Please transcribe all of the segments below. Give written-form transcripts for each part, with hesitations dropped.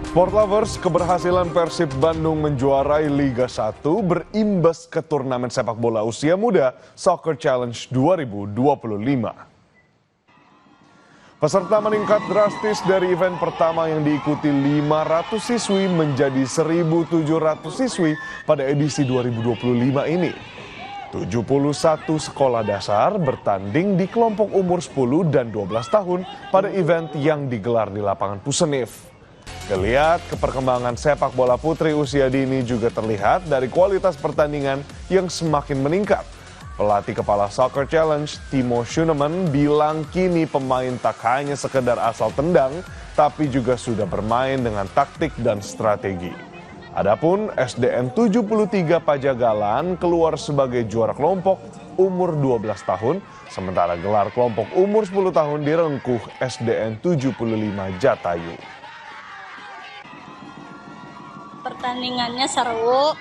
Sport lovers, keberhasilan Persib Bandung menjuarai Liga 1 berimbas ke turnamen sepak bola usia muda Soccer Challenge 2025. Peserta meningkat drastis dari event pertama yang diikuti 500 siswi menjadi 1.700 siswi pada edisi 2025 ini. 71 sekolah dasar bertanding di kelompok umur 10 dan 12 tahun pada event yang digelar di lapangan Pusenif. Geliat keperkembangan sepak bola putri usia dini juga terlihat dari kualitas pertandingan yang semakin meningkat. Pelatih kepala Soccer Challenge, Timo Schuneman, bilang kini pemain tak hanya sekedar asal tendang, tapi juga sudah bermain dengan taktik dan strategi. Adapun SDN 73 Pajagalan keluar sebagai juara kelompok umur 12 tahun, sementara gelar kelompok umur 10 tahun direngkuh SDN 75 Jatayu. Pertandingannya seru,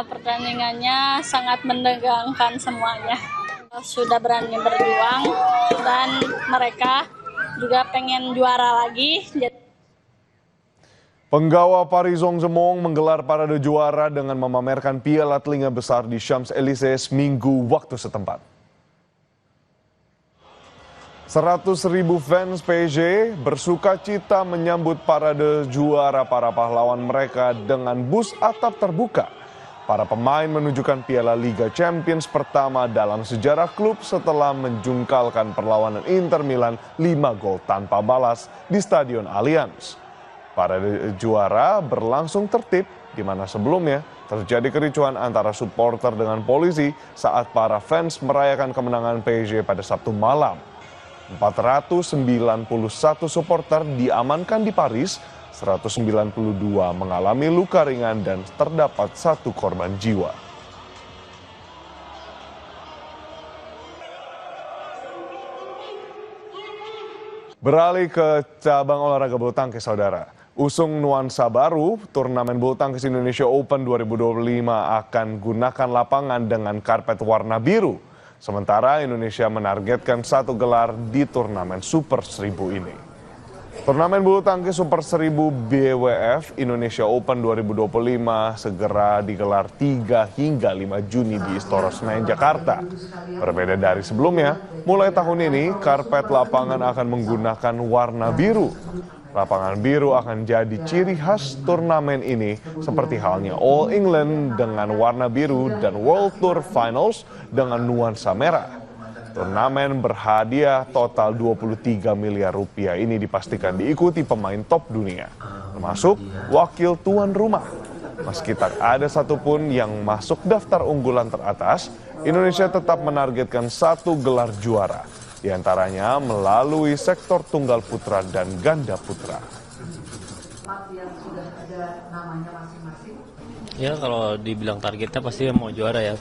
pertandingannya sangat menegangkan semuanya. Sudah berani berjuang dan mereka juga pengen juara lagi. Penggawa Parizong Zemong menggelar parade juara dengan memamerkan piala telinga besar di Champs-Élysées Minggu waktu setempat. 100.000 fans PSG bersuka cita menyambut parade juara para pahlawan mereka dengan bus atap terbuka. Para pemain menunjukkan piala Liga Champions pertama dalam sejarah klub setelah menjungkalkan perlawanan Inter Milan 5 gol tanpa balas di Stadion Allianz. Parade juara berlangsung tertib, di mana sebelumnya terjadi kericuhan antara supporter dengan polisi saat para fans merayakan kemenangan PSG pada Sabtu malam. 491 supporter diamankan di Paris, 192 mengalami luka ringan dan terdapat 1 korban jiwa. Beralih ke cabang olahraga bulu tangkis, saudara. Usung nuansa baru, turnamen bulu tangkis Indonesia Open 2025 akan gunakan lapangan dengan karpet warna biru. Sementara Indonesia menargetkan 1 gelar di turnamen Super 1000 ini. Turnamen bulu tangkis Super 1000 BWF Indonesia Open 2025 segera digelar 3 hingga 5 Juni di Istora Senayan, Jakarta. Berbeda dari sebelumnya, mulai tahun ini karpet lapangan akan menggunakan warna biru. Lapangan biru akan jadi ciri khas turnamen ini seperti halnya All England dengan warna biru dan World Tour Finals dengan nuansa merah. Turnamen berhadiah total 23 miliar rupiah ini dipastikan diikuti pemain top dunia, termasuk wakil tuan rumah. Meski tak ada satupun yang masuk daftar unggulan teratas, Indonesia tetap menargetkan 1 gelar juara, di antaranya melalui sektor tunggal putra dan ganda putra. Ya, kalau dibilang targetnya pasti mau juara ya,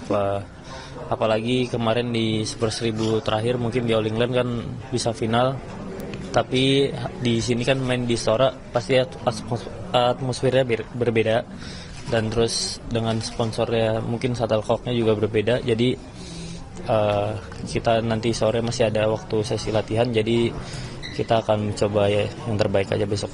apalagi kemarin di Super 1000 terakhir mungkin di All England kan bisa final, tapi di sini kan main di Istora pasti atmosfernya berbeda, dan terus dengan sponsornya mungkin shuttlecocknya juga berbeda, jadi kita nanti sore masih ada waktu sesi latihan, jadi kita akan coba ya yang terbaik aja besok.